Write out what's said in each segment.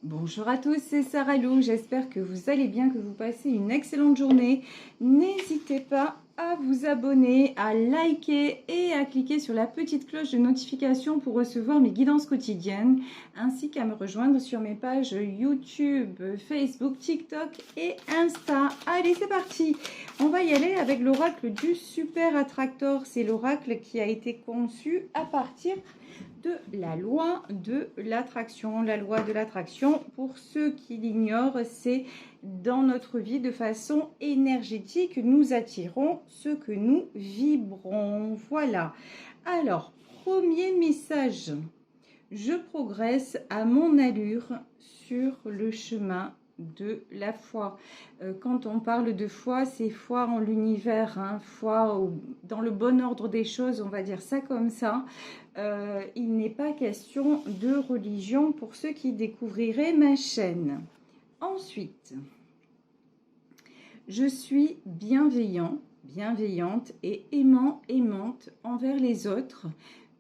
Bonjour à tous, c'est Sarah Lou, j'espère que vous allez bien, que vous passez une excellente journée. N'hésitez pas à vous abonner, à liker et à cliquer sur la petite cloche de notification pour recevoir mes guidances quotidiennes, ainsi qu'à me rejoindre sur mes pages YouTube, Facebook, TikTok et Insta. Allez, c'est parti! On va y aller avec l'oracle du Super Attractor. C'est l'oracle qui a été conçu à partir de la loi de l'attraction. La loi de l'attraction, pour ceux qui l'ignorent, c'est dans notre vie de façon énergétique, nous attirons ce que nous vibrons. Voilà. Alors, premier message. Je progresse à mon allure sur le chemin de la foi. Quand on parle de foi, c'est foi en l'univers, hein, foi dans le bon ordre des choses, on va dire ça comme ça. Il n'est pas question de religion pour ceux qui découvriraient ma chaîne. Ensuite, je suis bienveillant, bienveillante et aimant, aimante envers les autres,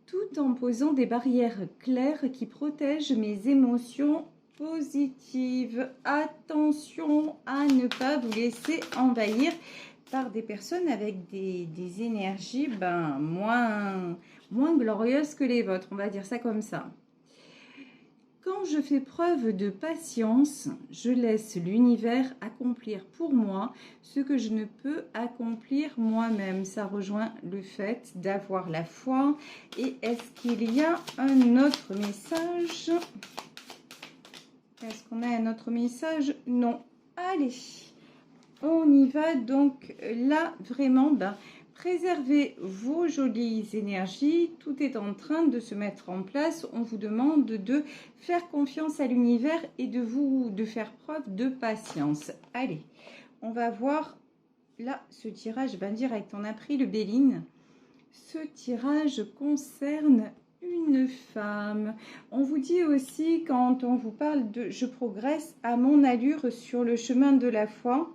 tout en posant des barrières claires qui protègent mes émotions positives. Attention à ne pas vous laisser envahir par des personnes avec des énergies moins glorieuses que les vôtres, on va dire ça comme ça. Quand je fais preuve de patience, je laisse l'univers accomplir pour moi ce que je ne peux accomplir moi-même. Ça rejoint le fait d'avoir la foi. Et est-ce qu'il y a un autre message? Est-ce qu'on a un autre message? Non. Allez, on y va. Donc là, vraiment, préservez vos jolies énergies. Tout est en train de se mettre en place. On vous demande de faire confiance à l'univers et de faire preuve de patience. Allez, on va voir là ce tirage direct. On a pris le Béline. Ce tirage concerne une femme. On vous dit aussi, quand on vous parle de « je progresse à mon allure sur le chemin de la foi »,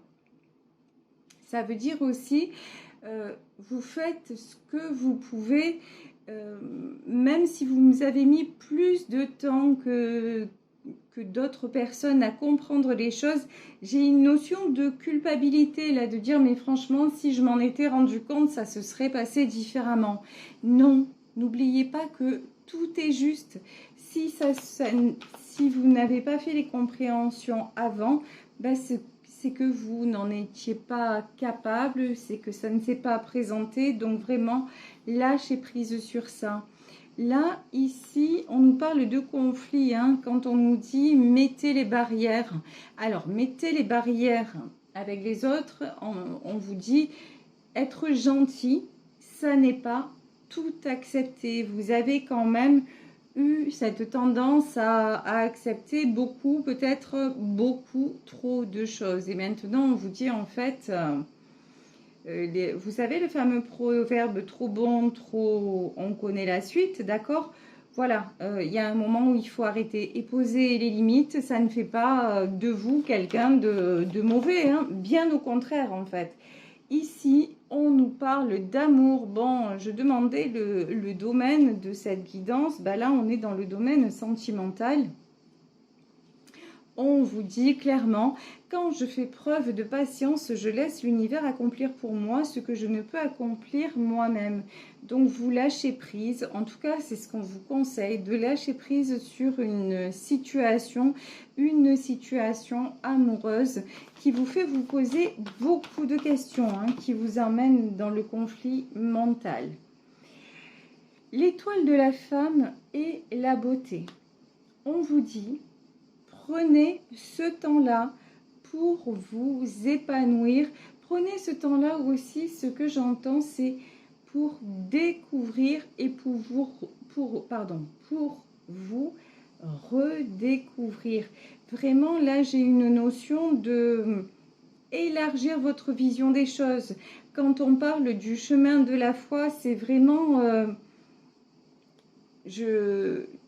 ça veut dire aussi vous faites ce que vous pouvez, même si vous avez mis plus de temps que d'autres personnes à comprendre les choses. J'ai une notion de culpabilité là, de dire mais franchement, si je m'en étais rendu compte, ça se serait passé différemment. Non, n'oubliez pas que tout est juste. Si vous n'avez pas fait les compréhensions avant, c'est que vous n'en étiez pas capable, c'est que ça ne s'est pas présenté. Donc vraiment, lâchez prise sur ça. Là, ici, on nous parle de conflit, hein, quand on nous dit mettez les barrières. Alors, mettez les barrières avec les autres, on vous dit être gentil, ça n'est pas tout accepter. Vous avez quand même eu cette tendance à accepter beaucoup, peut-être beaucoup trop de choses. Et maintenant, on vous dit en fait, vous savez le fameux proverbe trop bon, trop, on connaît la suite, d'accord? Voilà, il y a un moment où il faut arrêter et poser les limites. Ça ne fait pas de vous quelqu'un de mauvais, hein, bien au contraire en fait. Ici, on nous parle d'amour. Bon, je demandais le domaine de cette guidance. Là, on est dans le domaine sentimental. On vous dit clairement, quand je fais preuve de patience, je laisse l'univers accomplir pour moi ce que je ne peux accomplir moi-même. Donc, vous lâchez prise. En tout cas, c'est ce qu'on vous conseille, de lâcher prise sur une situation amoureuse qui vous fait vous poser beaucoup de questions, hein, qui vous emmène dans le conflit mental. L'étoile de la femme et la beauté. On vous dit... Prenez ce temps-là pour vous épanouir. Prenez ce temps-là aussi, ce que j'entends, c'est pour découvrir et pour vous redécouvrir. Vraiment, là, j'ai une notion de élargir votre vision des choses. Quand on parle du chemin de la foi, c'est vraiment...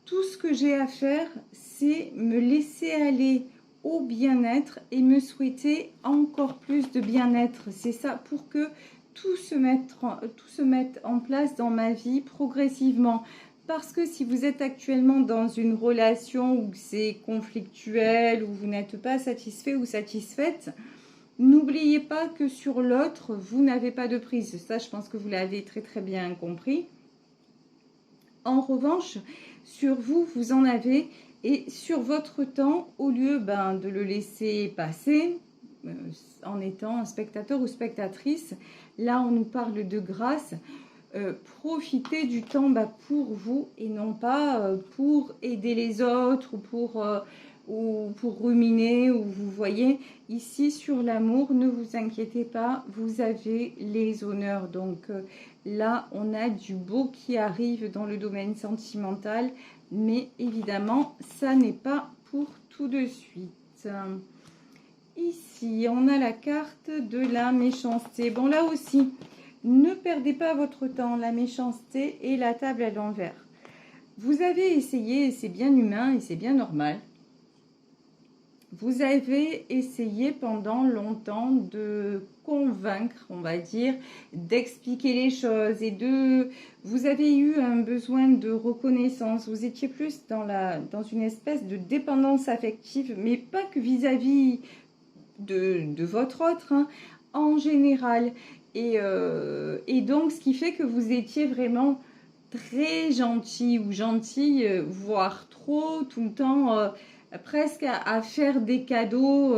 tout ce que j'ai à faire, c'est me laisser aller au bien-être et me souhaiter encore plus de bien-être. C'est ça, pour que tout se mette en place dans ma vie progressivement. Parce que si vous êtes actuellement dans une relation où c'est conflictuel, où vous n'êtes pas satisfait ou satisfaite, n'oubliez pas que sur l'autre, vous n'avez pas de prise. Ça, je pense que vous l'avez très très bien compris. En revanche, sur vous, vous en avez. Et sur votre temps, au lieu de le laisser passer en étant un spectateur ou spectatrice, là on nous parle de grâce. Profitez du temps pour vous et non pas pour aider les autres ou pour ruminer. Ou vous voyez, ici sur l'amour, ne vous inquiétez pas, vous avez les honneurs. Donc là, on a du beau qui arrive dans le domaine sentimental, mais évidemment, ça n'est pas pour tout de suite. Ici, on a la carte de la méchanceté. Bon, là aussi, ne perdez pas votre temps, la méchanceté et la table à l'envers. Vous avez essayé, et c'est bien humain et c'est bien normal, vous avez essayé pendant longtemps de convaincre, on va dire, d'expliquer les choses vous avez eu un besoin de reconnaissance. Vous étiez plus dans une espèce de dépendance affective, mais pas que vis-à-vis de votre autre, hein, en général. Et donc, ce qui fait que vous étiez vraiment très gentil ou gentille, voire trop, tout le temps, presque à faire des cadeaux.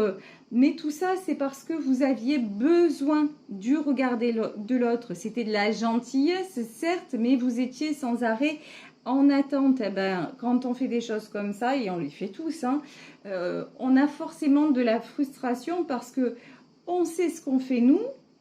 Mais tout ça, c'est parce que vous aviez besoin du regard de l'autre. C'était de la gentillesse, certes, mais vous étiez sans arrêt en attente. Quand on fait des choses comme ça, et on les fait tous, hein, on a forcément de la frustration parce que on sait ce qu'on fait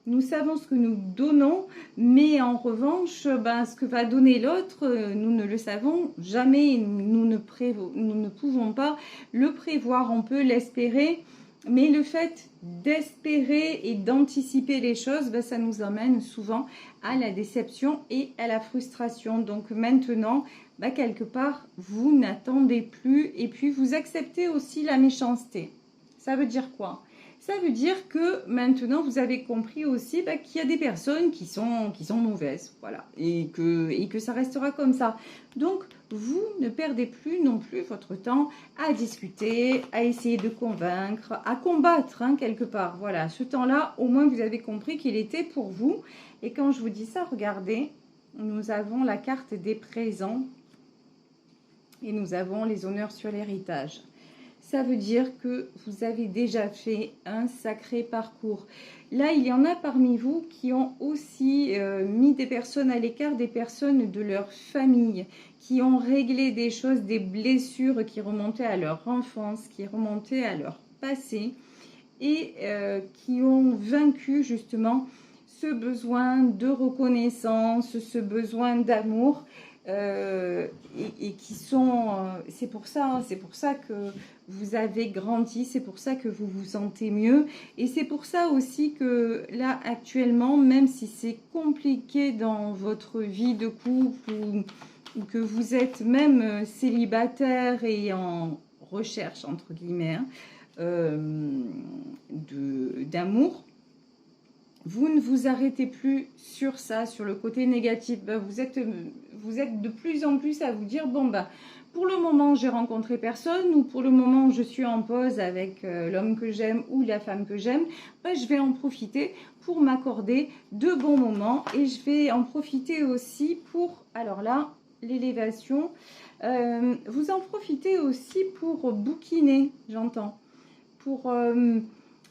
nous savons ce que nous donnons, mais en revanche, ce que va donner l'autre, nous ne le savons jamais, nous ne pouvons pas le prévoir, on peut l'espérer, mais le fait d'espérer et d'anticiper les choses, ça nous amène souvent à la déception et à la frustration. Donc maintenant, quelque part, vous n'attendez plus et puis vous acceptez aussi la méchanceté. Ça veut dire quoi ? Ça veut dire que maintenant, vous avez compris aussi qu'il y a des personnes qui sont mauvaises, voilà, et que ça restera comme ça. Donc, vous ne perdez plus non plus votre temps à discuter, à essayer de convaincre, à combattre, hein, quelque part. Voilà, ce temps-là, au moins, vous avez compris qu'il était pour vous. Et quand je vous dis ça, regardez, nous avons la carte des présents et nous avons les honneurs sur l'héritage. Ça veut dire que vous avez déjà fait un sacré parcours. Là, il y en a parmi vous qui ont aussi mis des personnes à l'écart, des personnes de leur famille, qui ont réglé des choses, des blessures qui remontaient à leur enfance, qui remontaient à leur passé, et qui ont vaincu justement ce besoin de reconnaissance, ce besoin d'amour. Et qui sont, c'est pour ça que vous avez grandi, c'est pour ça que vous vous sentez mieux, et c'est pour ça aussi que là actuellement, même si c'est compliqué dans votre vie de couple ou que vous êtes même célibataire et en recherche entre guillemets d'amour, vous ne vous arrêtez plus sur ça, sur le côté négatif. Vous êtes de plus en plus à vous dire, pour le moment, j'ai rencontré personne, ou pour le moment, je suis en pause avec l'homme que j'aime ou la femme que j'aime, je vais en profiter pour m'accorder de bons moments, et je vais en profiter aussi pour, alors là, l'élévation, vous en profitez aussi pour bouquiner, j'entends, pour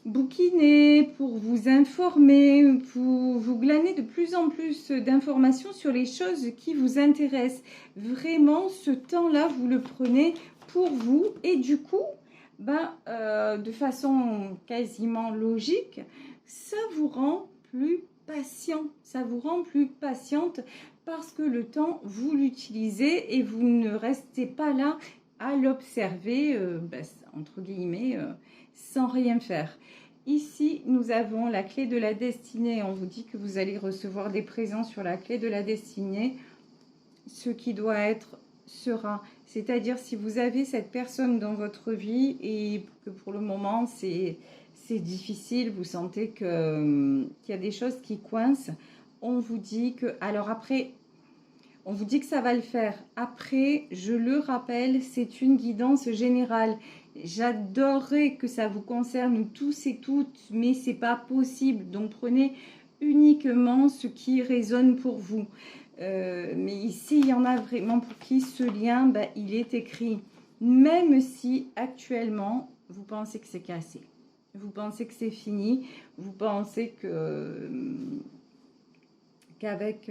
bouquiner, pour vous informer, pour vous glaner de plus en plus d'informations sur les choses qui vous intéressent. Vraiment, ce temps-là, vous le prenez pour vous, et du coup, de façon quasiment logique, ça vous rend plus patient, ça vous rend plus patiente parce que le temps, vous l'utilisez et vous ne restez pas là à l'observer, entre guillemets, sans rien faire. Ici, nous avons la clé de la destinée. On vous dit que vous allez recevoir des présents sur la clé de la destinée. Ce qui doit être sera. C'est-à-dire, si vous avez cette personne dans votre vie et que pour le moment, c'est difficile, vous sentez qu'il y a des choses qui coincent, on vous dit que... Alors après, On vous dit que ça va le faire. Après, je le rappelle, c'est une guidance générale. J'adorerais que ça vous concerne tous et toutes, mais c'est pas possible. Donc, prenez uniquement ce qui résonne pour vous. Mais ici, il y en a vraiment pour qui ce lien, bah, il est écrit. Même si actuellement, vous pensez que c'est cassé. Vous pensez que c'est fini. Vous pensez que qu'avec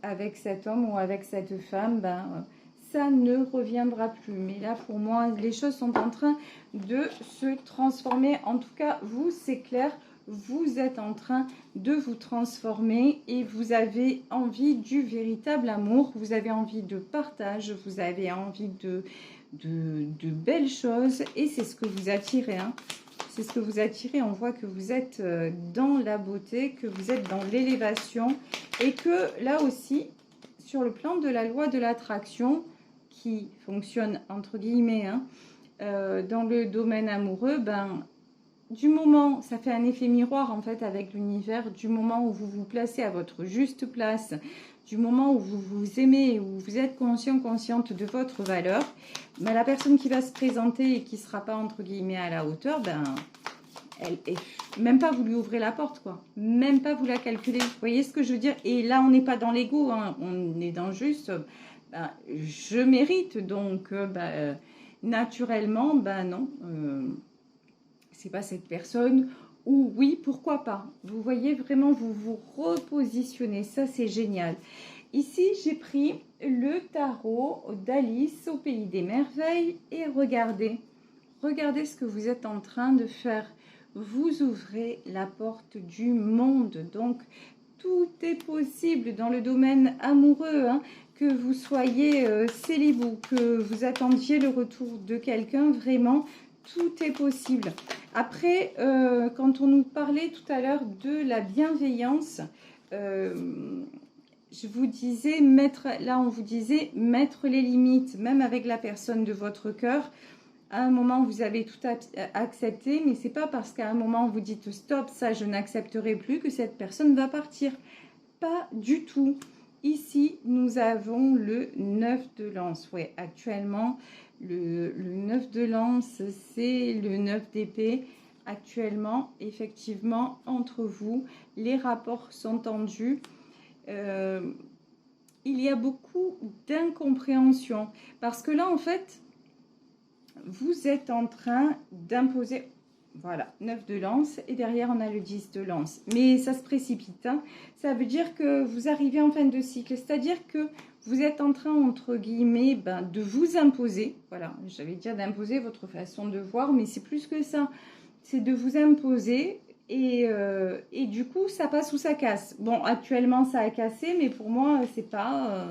avec cet homme ou avec cette femme, ben, ça ne reviendra plus. Mais là, pour moi, les choses sont en train de se transformer. En tout cas, vous, c'est clair, vous êtes en train de vous transformer et vous avez envie du véritable amour, vous avez envie de partage, vous avez envie de belles choses et c'est ce que vous attirez. Hein. C'est ce que vous attirez. On voit que vous êtes dans la beauté, que vous êtes dans l'élévation et que là aussi, sur le plan de la loi de l'attraction qui fonctionne entre guillemets hein, dans le domaine amoureux, ben, du moment, ça fait un effet miroir en fait avec l'univers, du moment où vous vous placez à votre juste place, du moment où vous vous aimez, où vous êtes conscient, consciente de votre valeur, ben, la personne qui va se présenter et qui ne sera pas entre guillemets à la hauteur, ben, même pas vous lui ouvrez la porte, quoi. Même pas vous la calculez. Vous voyez ce que je veux dire? Et là, on n'est pas dans l'ego, hein. On est dans juste, ben, je mérite, donc ben, naturellement, ben non, c'est pas cette personne. Ou oui, pourquoi pas? Vous voyez vraiment, vous vous repositionnez. Ça, c'est génial. Ici, j'ai pris le tarot d'Alice au Pays des Merveilles et regardez ce que vous êtes en train de faire. Vous ouvrez la porte du monde. Donc, tout est possible dans le domaine amoureux. Hein, que vous soyez célibataire, que vous attendiez le retour de quelqu'un, vraiment, tout est possible. Après, quand on nous parlait tout à l'heure de la bienveillance, je vous disais, là on vous disait, mettre les limites, même avec la personne de votre cœur. À un moment, vous avez tout accepté, mais c'est pas parce qu'à un moment, vous dites stop, ça je n'accepterai plus que cette personne va partir. Pas du tout. Ici, nous avons le 9 de lance. Oui, actuellement, le 9 de lance, c'est le 9 d'épée. Actuellement, effectivement, entre vous, les rapports sont tendus. Il y a beaucoup d'incompréhension. Parce que là, en fait, vous êtes en train d'imposer, voilà, 9 de lance et derrière on a le 10 de lance. Mais ça se précipite, hein. Ça veut dire que vous arrivez en fin de cycle, c'est-à-dire que vous êtes en train, entre guillemets, ben, de vous imposer, voilà, j'allais dire d'imposer votre façon de voir, mais c'est plus que ça, c'est de vous imposer et du coup ça passe ou ça casse. Bon, actuellement ça a cassé, mais pour moi c'est pas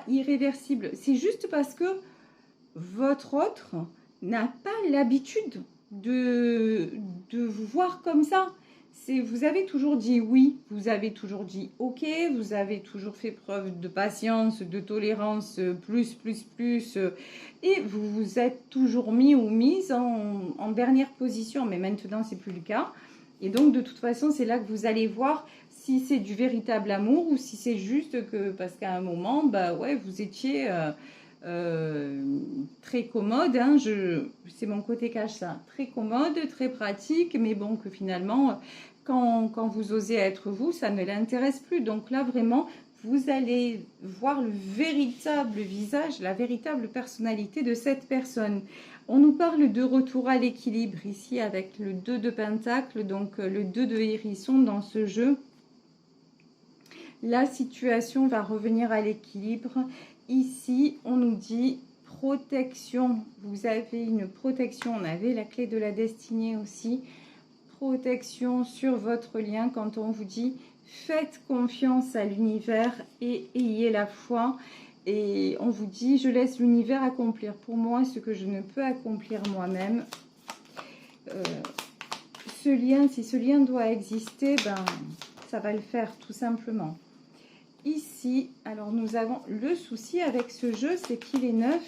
irréversible, c'est juste parce que votre autre n'a pas l'habitude de vous voir comme ça. Vous avez toujours dit oui, vous avez toujours dit ok, vous avez toujours fait preuve de patience, de tolérance, plus, et vous vous êtes toujours mis ou mise en dernière position, mais maintenant c'est plus le cas. Et donc de toute façon, c'est là que vous allez voir si c'est du véritable amour ou si c'est juste que, parce qu'à un moment, bah ouais, vous étiez... très commode, hein, c'est mon côté cash ça, très commode, très pratique, mais bon que finalement quand vous osez être vous, ça ne l'intéresse plus. Donc là vraiment vous allez voir le véritable visage, la véritable personnalité de cette personne. On nous parle de retour à l'équilibre ici avec le 2 de pentacle, donc le 2 de hérisson dans ce jeu. La situation va revenir à l'équilibre. Ici, on nous dit protection. Vous avez une protection. On avait la clé de la destinée aussi. Protection sur votre lien quand on vous dit faites confiance à l'univers et ayez la foi. Et on vous dit je laisse l'univers accomplir pour moi ce que je ne peux accomplir moi-même. Ce lien, si ce lien doit exister, ben, ça va le faire tout simplement. Ici, alors nous avons le souci avec ce jeu, c'est qu'il est neuf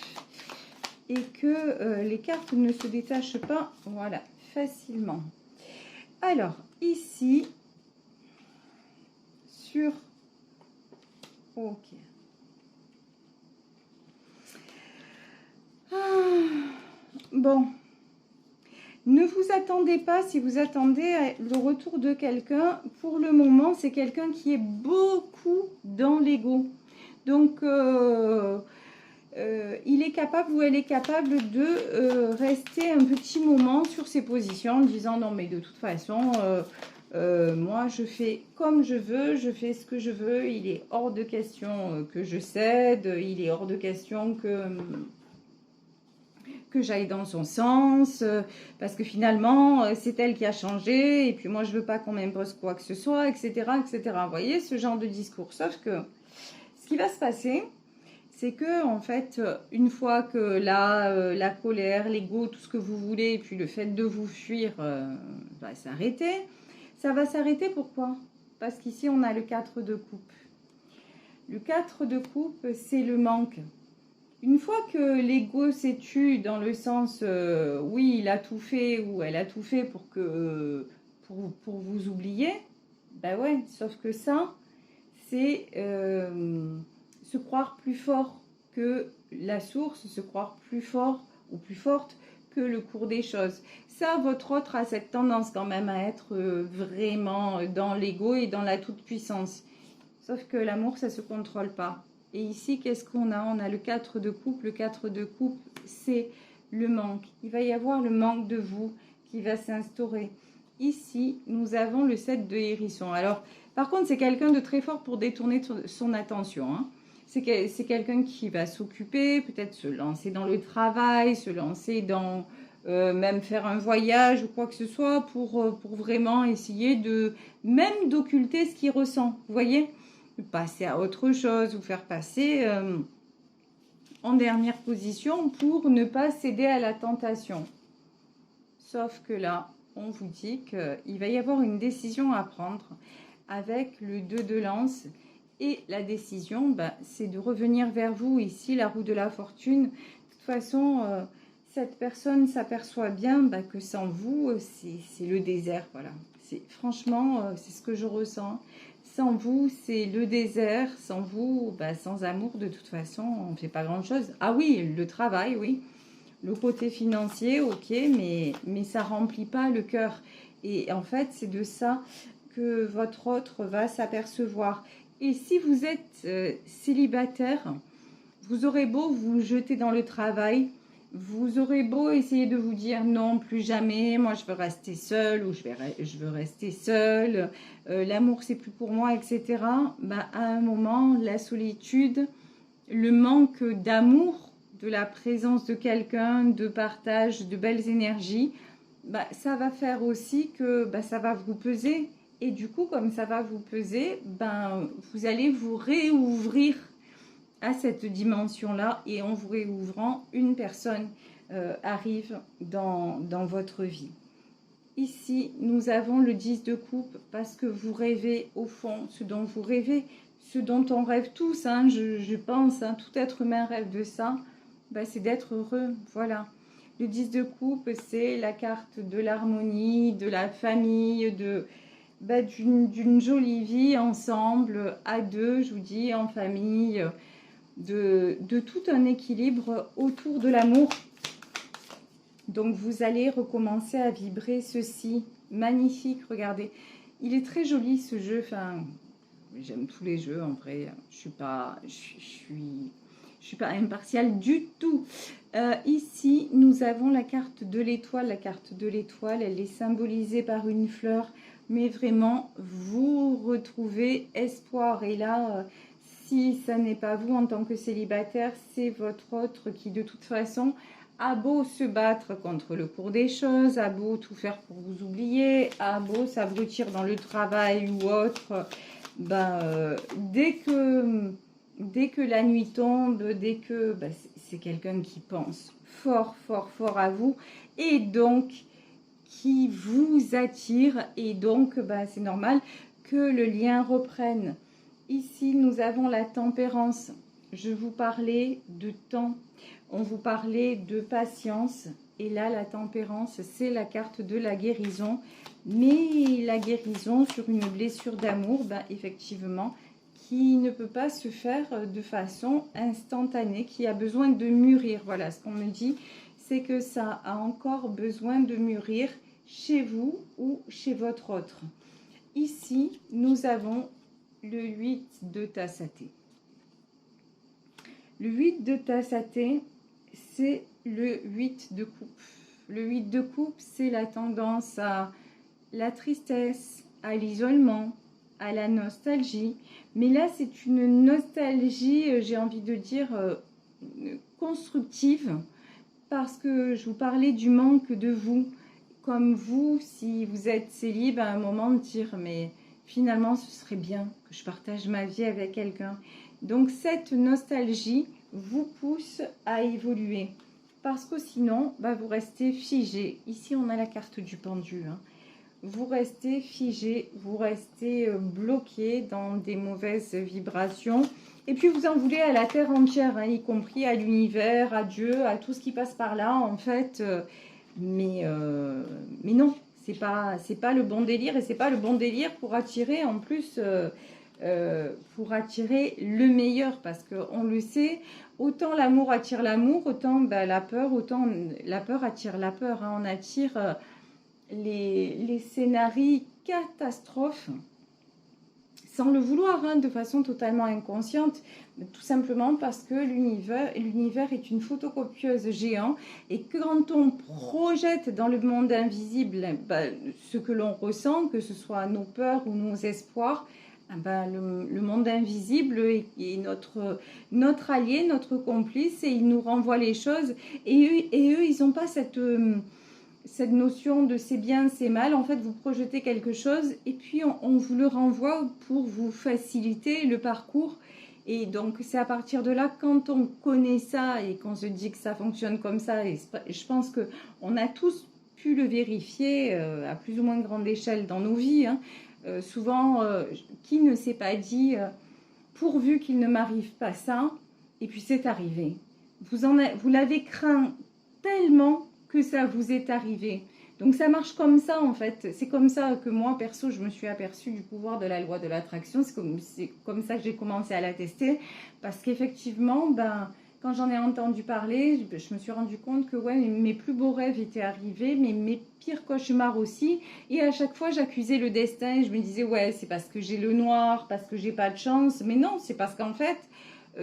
et que les cartes ne se détachent pas, voilà, facilement. Alors, ici, sur Ok. Bon. Ne vous attendez pas, si vous attendez le retour de quelqu'un, pour le moment, c'est quelqu'un qui est beaucoup dans l'ego. Donc, il est capable ou elle est capable de rester un petit moment sur ses positions en disant non mais de toute façon moi je fais comme je veux, je fais ce que je veux, il est hors de question que je cède, il est hors de question que j'aille dans son sens, parce que finalement c'est elle qui a changé et puis moi je veux pas qu'on m'impose quoi que ce soit, etc., etc. Vous voyez ce genre de discours. Sauf que ce qui va se passer, c'est que en fait, une fois que la colère, l'ego, tout ce que vous voulez, et puis le fait de vous fuir va s'arrêter, ça va s'arrêter. Pourquoi? Parce qu'ici, on a le 4 de coupe. Le 4 de coupe, c'est le manque. Une fois que l'ego s'est tu dans le sens, oui, il a tout fait ou elle a tout fait pour vous oublier, ben ouais, sauf que ça, c'est se croire plus fort que la source, se croire plus fort ou plus forte que le cours des choses. Ça, votre autre a cette tendance quand même à être vraiment dans l'ego et dans la toute-puissance. Sauf que l'amour, ça ne se contrôle pas. Et ici, qu'est-ce qu'on a? On a le 4 de coupe. Le 4 de coupe, c'est le manque. Il va y avoir le manque de vous qui va s'instaurer. Ici, nous avons le 7 de hérisson. Alors, par contre, c'est quelqu'un de très fort pour détourner son attention. Hein. C'est quelqu'un qui va s'occuper, peut-être se lancer dans le travail, se lancer dans même faire un voyage ou quoi que ce soit pour vraiment essayer même d'occulter ce qu'il ressent. Vous voyez? Passer à autre chose ou faire passer en dernière position pour ne pas céder à la tentation. Sauf que là, on vous dit qu'il va y avoir une décision à prendre avec le 2 de lance. Et la décision, c'est de revenir vers vous. Ici, la roue de la fortune. De toute façon, cette personne s'aperçoit bien que sans vous, c'est le désert. Voilà. Franchement, c'est ce que je ressens. Sans vous, c'est le désert. Sans vous, sans amour, de toute façon, on ne fait pas grand-chose. Ah oui, le travail, oui. Le côté financier, ok, mais ça ne remplit pas le cœur. Et en fait, c'est de ça que votre autre va s'apercevoir. Et si vous êtes célibataire, vous aurez beau vous jeter dans le travail, vous aurez beau essayer de vous dire non, plus jamais, moi je veux rester seule ou je veux rester seule, l'amour c'est plus pour moi, etc. À un moment, la solitude, le manque d'amour, de la présence de quelqu'un, de partage, de belles énergies, ça va faire aussi que ça va vous peser. Et du coup, comme ça va vous peser, vous allez vous réouvrir à cette dimension-là. Et en vous réouvrant, une personne arrive dans votre vie. Ici, nous avons le 10 de coupe parce que vous rêvez au fond ce dont vous rêvez, ce dont on rêve tous, hein, je pense, tout être humain rêve de ça, c'est d'être heureux, voilà. Le 10 de coupe, c'est la carte de l'harmonie, de la famille, d'une jolie vie ensemble, à deux, je vous dis, en famille, de tout un équilibre autour de l'amour. Donc, vous allez recommencer à vibrer ceci. Magnifique, regardez. Il est très joli ce jeu. Enfin, j'aime tous les jeux, en vrai. Je suis pas impartiale du tout. Ici, nous avons la carte de l'étoile. La carte de l'étoile, elle est symbolisée par une fleur. Mais vraiment, vous retrouvez espoir. Et là, si ça n'est pas vous en tant que célibataire, c'est votre autre qui, de toute façon, a beau se battre contre le cours des choses, a beau tout faire pour vous oublier, a beau s'abrutir dans le travail ou autre, dès que la nuit tombe, dès que c'est quelqu'un qui pense fort, fort, fort à vous et donc qui vous attire et donc c'est normal que le lien reprenne. Ici, nous avons la tempérance. Je vous parlais de temps, on vous parlait de patience. Et là, la tempérance, c'est la carte de la guérison. Mais la guérison sur une blessure d'amour, effectivement, qui ne peut pas se faire de façon instantanée, qui a besoin de mûrir. Voilà, ce qu'on me dit, c'est que ça a encore besoin de mûrir chez vous ou chez votre autre. Ici, nous avons le 8 de tasse à thé. Le 8 de tasse à thé, c'est le 8 de coupe. Le 8 de coupe, c'est la tendance à la tristesse, à l'isolement, à la nostalgie. Mais là, c'est une nostalgie, j'ai envie de dire, constructive, parce que je vous parlais du manque de vous. Comme vous, si vous êtes célib, à un moment de dire, mais finalement, ce serait bien que je partage ma vie avec quelqu'un. Donc, cette nostalgie vous pousse à évoluer. Parce que sinon, vous restez figé. Ici, on a la carte du pendu. Vous restez figé, vous restez bloqué dans des mauvaises vibrations. Et puis, vous en voulez à la terre entière, y compris à l'univers, à Dieu, à tout ce qui passe par là, en fait. Mais non, c'est pas le bon délire. Et c'est pas le bon délire pour attirer, en plus, pour attirer le meilleur. Parce qu'on le sait, autant l'amour attire l'amour, autant la peur attire la peur. On attire les scénarios catastrophes sans le vouloir, de façon totalement inconsciente, tout simplement parce que l'univers est une photocopieuse géant et que quand on projette dans le monde invisible ce que l'on ressent, que ce soit nos peurs ou nos espoirs, le monde invisible est notre allié, notre complice, et il nous renvoie les choses. Et eux ils n'ont pas cette notion de c'est bien, c'est mal. En fait, vous projetez quelque chose et puis on vous le renvoie pour vous faciliter le parcours. Et donc, c'est à partir de là, quand on connaît ça et qu'on se dit que ça fonctionne comme ça, et je pense qu'on a tous pu le vérifier à plus ou moins grande échelle dans nos vies. Souvent, qui ne s'est pas dit pourvu qu'il ne m'arrive pas ça, et puis c'est arrivé. Vous l'avez craint tellement que ça vous est arrivé. Donc ça marche comme ça en fait. C'est comme ça que moi perso je me suis aperçue du pouvoir de la loi de l'attraction. C'est comme ça que j'ai commencé à la tester. Parce qu'effectivement, quand j'en ai entendu parler, je me suis rendu compte que mes plus beaux rêves étaient arrivés, mais mes pires cauchemars aussi. Et à chaque fois j'accusais le destin et je me disais c'est parce que j'ai le noir, parce que j'ai pas de chance. Mais non, c'est parce qu'en fait,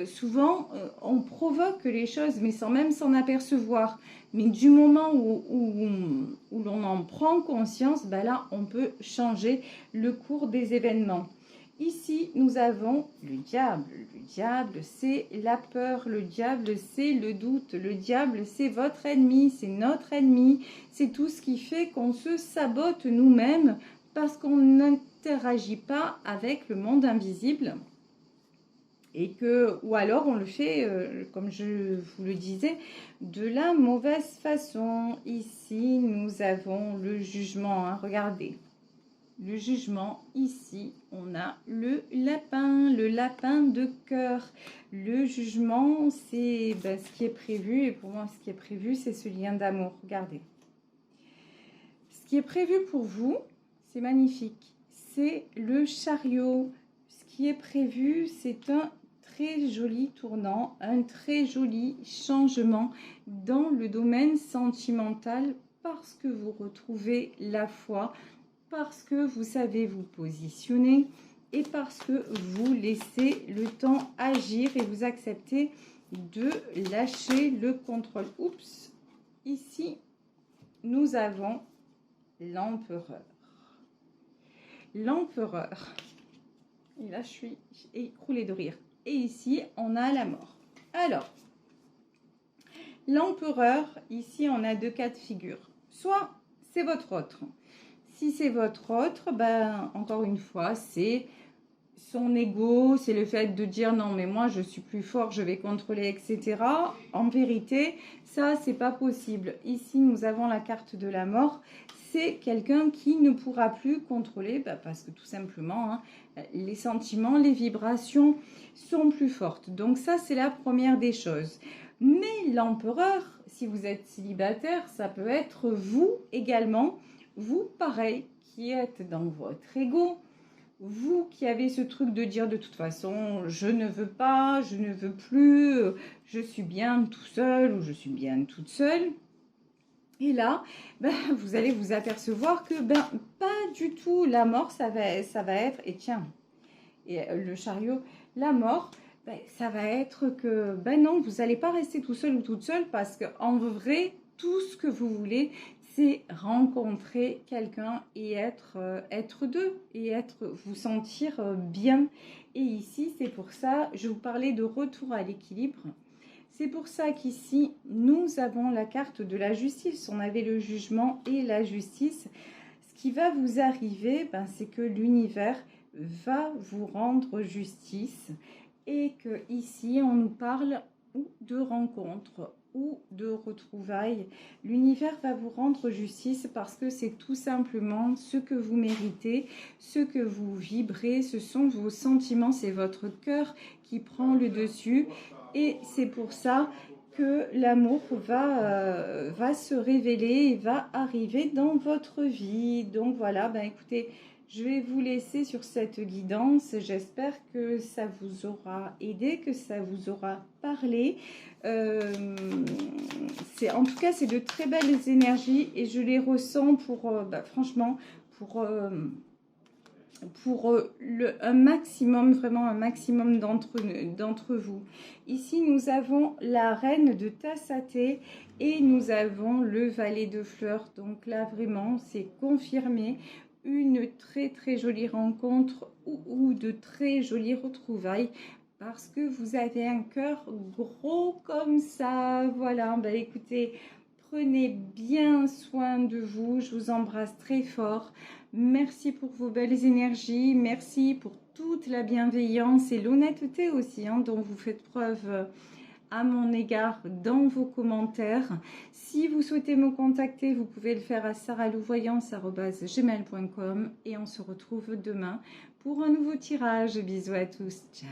souvent on provoque les choses mais sans même s'en apercevoir. Mais du moment où l'on en prend conscience, là on peut changer le cours des événements. Ici nous avons le diable. Le diable c'est la peur, le diable c'est le doute, le diable c'est votre ennemi, c'est notre ennemi, c'est tout ce qui fait qu'on se sabote nous-mêmes parce qu'on n'interagit pas avec le monde invisible. Ou alors on le fait, comme je vous le disais, de la mauvaise façon. Ici, nous avons le jugement. Regardez, le jugement. Ici, on a le lapin de cœur. Le jugement, c'est ce qui est prévu. Et pour moi, ce qui est prévu, c'est ce lien d'amour. Regardez. Ce qui est prévu pour vous, c'est magnifique. C'est le chariot. Ce qui est prévu, c'est un très joli tournant, un très joli changement dans le domaine sentimental parce que vous retrouvez la foi, parce que vous savez vous positionner et parce que vous laissez le temps agir et vous acceptez de lâcher le contrôle. Oups, ici, nous avons l'empereur. L'empereur. Et là, je suis écroulée de rire. Et ici, on a la mort. Alors, l'empereur, ici, on a deux cas de figure. Soit c'est votre autre. Si c'est votre autre, encore une fois, c'est son ego, c'est le fait de dire non, mais moi, je suis plus fort, je vais contrôler, etc. En vérité, ça, c'est pas possible. Ici, nous avons la carte de la mort. C'est quelqu'un qui ne pourra plus contrôler parce que tout simplement, les sentiments, les vibrations sont plus fortes. Donc ça, c'est la première des choses. Mais l'empereur, si vous êtes célibataire, ça peut être vous également. Vous, pareil, qui êtes dans votre ego, vous qui avez ce truc de dire de toute façon, je ne veux pas, je ne veux plus, je suis bien tout seul ou je suis bien toute seule. Et là, ben, vous allez vous apercevoir que pas du tout la mort, ça va être, et tiens, et le chariot, la mort, ça va être que, non, vous n'allez pas rester tout seul ou toute seule parce qu'en vrai, tout ce que vous voulez, c'est rencontrer quelqu'un et être deux et vous sentir bien. Et ici, c'est pour ça, je vous parlais de retour à l'équilibre. C'est pour ça qu'ici, nous avons la carte de la justice. On avait le jugement et la justice. Ce qui va vous arriver, c'est que l'univers va vous rendre justice et que ici, on nous parle ou de rencontres ou de retrouvailles. L'univers va vous rendre justice parce que c'est tout simplement ce que vous méritez, ce que vous vibrez, ce sont vos sentiments, c'est votre cœur qui prend le dessus. Et c'est pour ça que l'amour va se révéler et va arriver dans votre vie. Donc voilà, écoutez, je vais vous laisser sur cette guidance. J'espère que ça vous aura aidé, que ça vous aura parlé. En tout cas, c'est de très belles énergies et je les ressens franchement, pour un maximum, vraiment un maximum d'entre vous. Ici, nous avons la reine de tasse à thé et nous avons le valet de fleurs. Donc là, vraiment, c'est confirmé. Une très très jolie rencontre ou de très jolies retrouvailles parce que vous avez un cœur gros comme ça. Voilà, écoutez, prenez bien soin de vous. Je vous embrasse très fort. Merci pour vos belles énergies. Merci pour toute la bienveillance et l'honnêteté aussi dont vous faites preuve à mon égard dans vos commentaires. Si vous souhaitez me contacter, vous pouvez le faire à saralouvoyance@gmail.com et on se retrouve demain pour un nouveau tirage. Bisous à tous. Ciao.